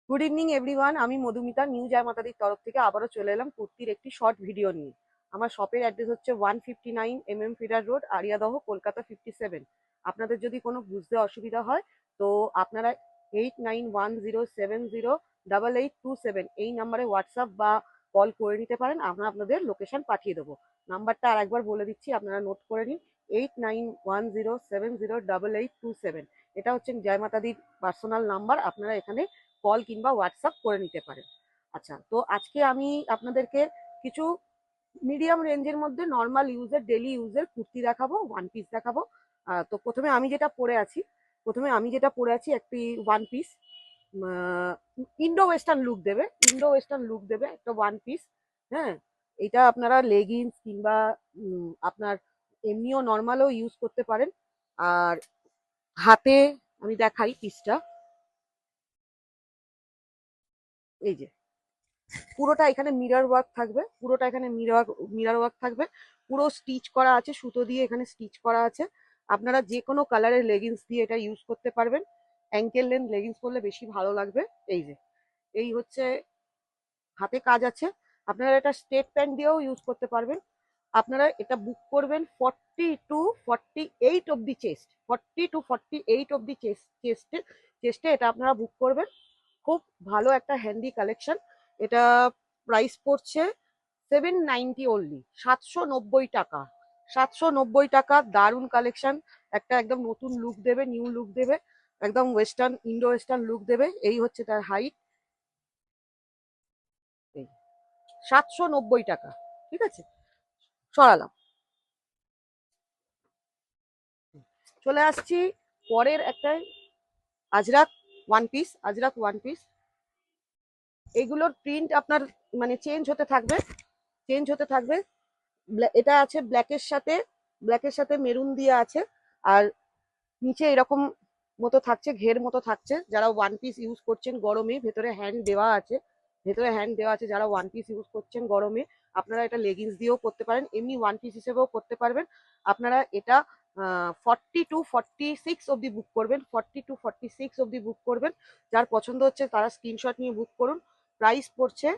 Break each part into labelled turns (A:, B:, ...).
A: Good evening everyone, আমি Madhumita new জয় মাতাদির তরফ থেকে আবারও চলে এলাম কুর্তির একটি শর্ট ভিডিও নিয়ে। আমার শপের অ্যাড্রেস হচ্ছে 159 MM feeder road, Ariadaha, Kolkata 57। আপনাদের যদি কোনো বুঝতে অসুবিধা হয় তো আপনারা 8910708827 এই নাম্বারে হোয়াটসঅ্যাপ বা কল করে নিতে পারেন। আমরা আপনাদের লোকেশন পাঠিয়ে দেবো। নাম্বারটা আর একবার বলে দিচ্ছি, আপনারা নোট করে নিন। 8910708827। এটা হচ্ছে জয় মাতাদির পার্সোনাল নাম্বার, আপনারা এখানে কল কিংবা হোয়াটসঅ্যাপ করে নিতে পারেন। আচ্ছা, তো আজকে আমি আপনাদেরকে কিছু মিডিয়াম রেঞ্জের মধ্যে নর্মাল ইউজের, ডেলি ইউজের কুর্তি দেখাবো, ওয়ান পিস দেখাবো। তো প্রথমে আমি যেটা পরে আছি একটি one piece, Indo western look দেবে, একটা ওয়ান পিস। হ্যাঁ, এটা আপনারা লেগিংস কিংবা আপনার এমনিও নর্মালও ইউজ করতে পারেন। আর হাতে আমি দেখাই পিসটা, এই যে পুরোটা এখানে মিরর ওয়ার্ক থাকবে, পুরো স্টিচ করা আছে, সুতো দিয়ে এখানে স্টিচ করা আছে। আপনারা যে কোনো কালারের লেগিংস দিয়ে এটা ইউজ করতে পারবেন। অ্যাঙ্কেল লেন্থ লেগিংস পরলে বেশি ভালো লাগবে। এই যে এই হচ্ছে হাতে কাজ আছে। আপনারা এটা স্টেট প্যান্ট দিয়েও ইউজ করতে পারবেন। আপনারা এটা বুক করবেন 40 to 48 অব্দি চেস্ট, 40 to 48 অব্দি চেস্টে এটা আপনারা বুক করবেন। খুব ভালো একটা হ্যান্ডি কালেকশন। এটা প্রাইস পড়ছে 790 অনলি, 790 টাকা। 790 টাকা, দারুণ কালেকশন। একটা একদম নতুন লুক দেবে, নিউ লুক দেবে, একদম ওয়েস্টার্ন, ইন্ডো ওয়েস্টার্ন লুক দেবে। এই হচ্ছে তার হাইট। 790 টাকা, ঠিক আছে, সরালাম। চলে আসছি পরের একটা আজরাক ওয়ান পিস। এইগুলোর প্রিন্ট আপনার মানে চেঞ্জ হতে থাকবে। এটা আছে ব্ল্যাকের সাথে মেরুন দিয়ে আছে। আর নিচে এরকম মতো থাকছে, ঘের মতো থাকছে। যারা ওয়ান পিস ইউজ করছেন গরমে, ভেতরে হ্যান্ড দেওয়া আছে। যারা ওয়ান পিস ইউজ করছেন গরমে, আপনারা এটা লেগিংস দিয়েও পরতে পারেন, এমনি ওয়ান পিস হিসেবেও পরতে পারবেন। আপনারা এটা 40 to 46 অব্দি বুক করবেন, 40 to 46 অব্দি বুক করবেন। যার পছন্দ হচ্ছে তারা স্ক্রিনশট নিয়ে বুক করুন। প্রাইস পড়ছে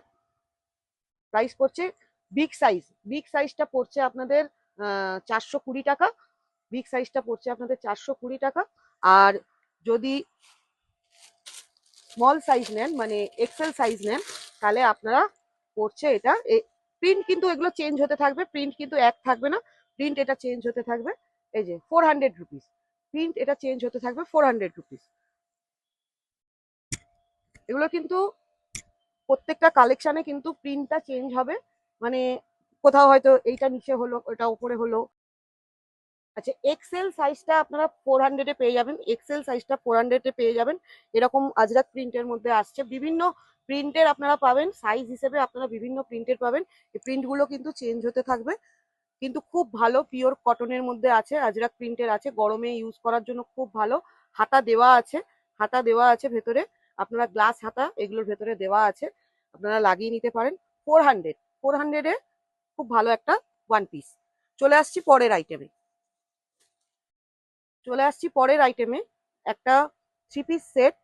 A: প্রাইস পড়ছে বিগ সাইজটা পড়ছে আপনাদের 420 টাকা। আর যদি স্মল সাইজ নেন, মানে এক্সেল সাইজ নেন, তাহলে আপনারা পড়ছে এটা। প্রিন্ট কিন্তু এগুলো চেঞ্জ হতে থাকবে, প্রিন্ট কিন্তু এক থাকবে না, প্রিন্ট এটা চেঞ্জ হতে থাকবে। এই যে 400 রুপিস প্রিন্ট, এটা চেঞ্জ হতে থাকবে 400 রুপিস। এগুলো কিন্তু প্রত্যেকটা কালেকশনে কিন্তু প্রিন্টটা চেঞ্জ হবে, মানে কোথাও হয়তো এইটা নিচে হলো, ওটা উপরে হলো। আচ্ছা, এক্সেল সাইজটা 400-এ পেয়ে যাবেন। এরকম আজরাক প্রিন্টের মধ্যে আসছে, বিভিন্ন প্রিন্টের আপনারা পাবেন, সাইজ হিসেবে আপনারা বিভিন্ন প্রিন্টের পাবেন। এই প্রিন্টগুলো কিন্তু চেঞ্জ হতে থাকবে, কিন্তু খুব ভালো পিওর কটনের মধ্যে আছে, আজরাক প্রিন্টের আছে, গরমে ইউজ করার জন্য খুব ভালো। হাতা দেওয়া আছে ভেতরে, আপনারা গ্লাস হাতা এগুলোর ভেতরে দেওয়া আছে, আপনারা লাগিয়ে নিতে পারেন। 400 খুব ভালো একটা ওয়ান পিস। চলে আসছি পরের আইটেমে চলে আসছি পরের আইটেমে একটা three piece set,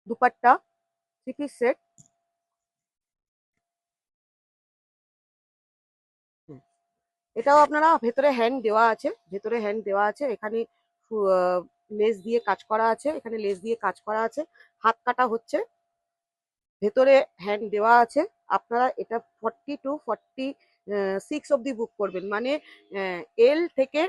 A: dupatta, three piece set. এটাও আপনারা ভেতরে হ্যান্ড দেওয়া আছে, এখানে লেস দিয়ে কাজ করা আছে, হাত কাটা হচ্ছে, ভেতরে হ্যান্ড দেওয়া আছে। আপনারা এটা 40 to 46 অব্দি বুক করবেন, মানে এল থেকে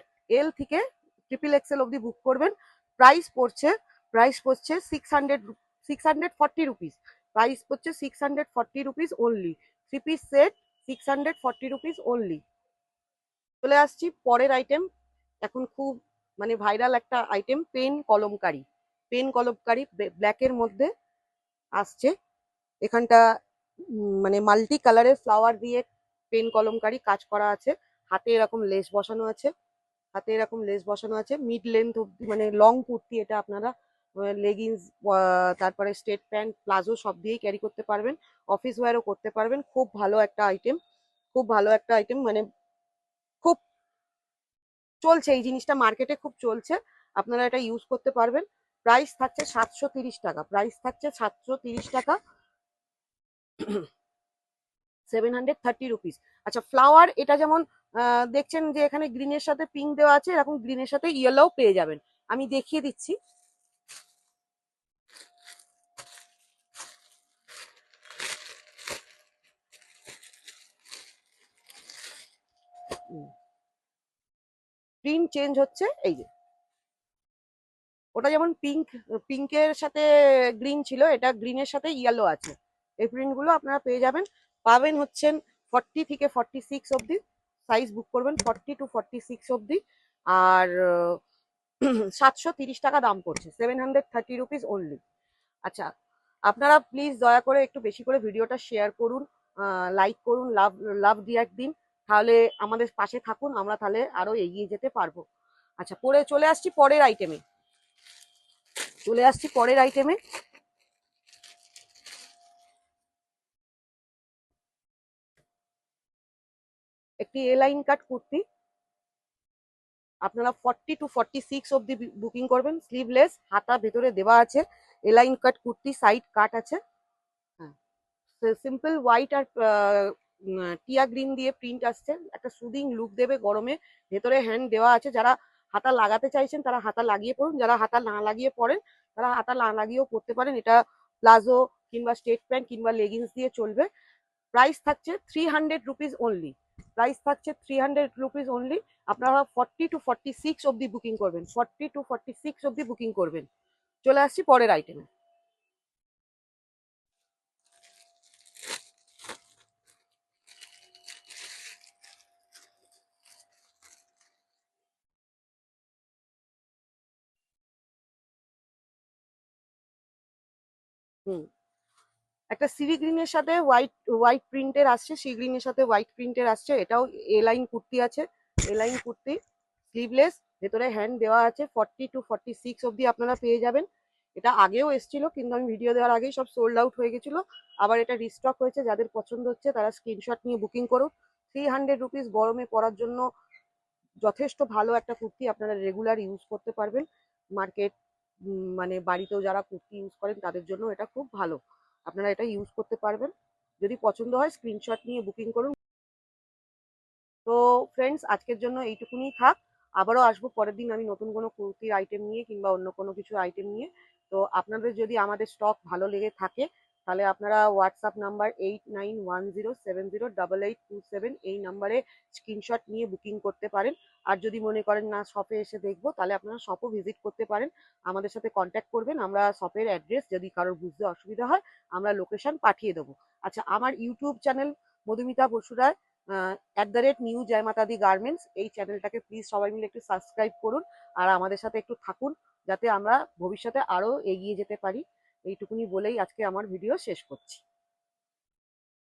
A: XXL অব্দি বুক করবেন। প্রাইস পড়ছে প্রাইস পড়ছে 640 rupees. Only. Three piece set 640 rupees only. চলে আসছি পরের আইটেম। এখন খুব মানে ভাইরাল একটা আইটেম, পেন কলমকারি ব্ল্যাকের মধ্যে আসছে। এখানটা মানে মাল্টি কালারের ফ্লাওয়ার দিয়ে পেন কলমকারি কাজ করা আছে। হাতে এরকম লেস বসানো আছে মিড লেন্থ অব্দি, মানে লং কুর্তি। এটা আপনারা লেগিংস, তারপরে স্ট্রেট প্যান্ট, প্লাজো সব দিয়েই ক্যারি করতে পারবেন, অফিস ওয়্যারও করতে পারবেন। খুব ভালো একটা আইটেম, মানে খুব চলছে এই জিনিসটা, মার্কেটে খুব চলছে, আপনারা এটা ইউজ করতে পারবেন। প্রাইস থাকছে 730 টাকা, প্রাইস থাকছে 730 টাকা, 730 রুপিস। আচ্ছা, ফ্লাওয়ার এটা যেমন দেখছেন যে এখানে গ্রিনের সাথে পিঙ্ক দেওয়া আছে, এরকম গ্রিনের সাথে ইয়েলোও পেয়ে যাবেন। আমি দেখিয়ে দিচ্ছি। প্রিন্ট চেঞ্জ হচ্ছে, এই যে ওটা যেমন পিঙ্কের সাথে গ্রিন ছিল, এটা গ্রিনের সাথে ইয়েলো আছে। এই প্রিন্টগুলো আপনারা পেয়ে যাবেন। পাবেন হচ্ছেন 40 থেকে 46 অবধি, সাইজ বুক করবেন 40 টু 46 অবধি। আর 730 টাকা দাম পড়ছে, 730 রুপিস অনলি। আচ্ছা, আপনারা প্লিজ দয়া করে একটু বেশি করে ভিডিওটা শেয়ার করুন, লাইক করুন, লাভ লাভ রিয়াক্ট দিন, তাহলে আমাদের পাশে থাকুন, আমরা তাহলে আরো এগিয়ে যেতে পারবো। আচ্ছা, পরে চলে আসছি পরের আইটেমে, একটি এ লাইন কাট কুর্তি। আপনারা 40 টু 46 অব্দি বুকিং করবেন। স্লিভলেস, হাতা ভেতরে দেওয়া আছে, এ লাইন কাট কুর্তি, সাইড কাট আছে। হ্যাঁ, সিম্পল হোয়াইট আর টিয়া গ্রিন দিয়ে প্রিন্ট আসছে, একটা সুদিং লুক দেবে গরমে। ভেতরে হ্যান্ড দেওয়া আছে, যারা হাতা লাগাতে চাইছেন তারা হাতা লাগিয়ে পড়ুন, যারা হাতা না লাগিয়ে পড়েন তারা হাতা না লাগিয়েও পড়তে পারেন। এটা প্লাজো কিংবা স্টেট প্যান্ট কিংবা লেগিংস দিয়ে চলবে। প্রাইস থাকছে 300 রুপিস অনলি, প্রাইস থাকছে 300 রুপিস অনলি। আপনারা 40 টু 46 অব্দি বুকিং করবেন, 40 টু 46 অব্দি বুকিং করবেন। চলে আসছি পরের আইটেমে। হুম, একটা সিভি গ্রিনের সাথে হোয়াইট হোয়াইট প্রিন্টের আসছে, সি গ্রিনের সাথে হোয়াইট প্রিন্টের আসছে। এটাও এ লাইন কুর্তি আছে, এ লাইন কুর্তি, স্লিভলেস, ভেতরে হ্যান্ড দেওয়া আছে। 40 টু 46 অব্দি আপনারা পেয়ে যাবেন। এটা আগেও এসেছিল, কিন্তু আমি ভিডিও দেওয়ার আগেই সব সোল্ড আউট হয়ে গেছিল। আবার এটা রিস্টক হয়েছে, যাদের পছন্দ হচ্ছে তারা স্ক্রিনশট নিয়ে বুকিং করুন। 300 রুপিস, গরমে পরার জন্য যথেষ্ট ভালো একটা কুর্তি, আপনারা রেগুলার ইউজ করতে পারবেন। মার্কেট মানে বাড়িতেও যারা কুর্তি ইউজ করেন তাদের জন্য এটা খুব ভালো, আপনারা এটা ইউজ করতে পারবেন। যদি পছন্দ হয় স্ক্রিনশট নিয়ে বুকিং করুন। তো ফ্রেন্ডস, আজকের জন্য এইটুকুনি থাক। আবারও আসবো পরের দিন আমি নতুন কোনো কুর্তির আইটেম নিয়ে কিংবা অন্য কোনো কিছু আইটেম নিয়ে। তো আপনাদের যদি আমাদের স্টক ভালো লেগে থাকে তাহলে আপনারা হোয়াটসঅ্যাপ নাম্বার 8910708827 এই নাম্বারে স্ক্রিনশট নিয়ে বুকিং করতে পারেন। আর যদি মনে করেন না শপে এসে দেখবো, তাহলে আপনারা শপও ভিজিট করতে পারেন, আমাদের সাথে কন্ট্যাক্ট করবেন। আমরা শপের অ্যাড্রেস যদি কারোর বুঝতে অসুবিধা হয় আমরা লোকেশন পাঠিয়ে দেবো। আচ্ছা, আমার ইউটিউব চ্যানেল মধুমিতা বসু রায় @নিউ জয়মাতাদি গার্মেন্টস, এই চ্যানেলটাকে প্লিজ সবাই মিলে একটু সাবস্ক্রাইব করুন আর আমাদের সাথে একটু থাকুন, যাতে আমরা ভবিষ্যতে আরো এগিয়ে যেতে পারি। এইটুকুনি বলেই আজকে আমার ভিডিও শেষ করছি।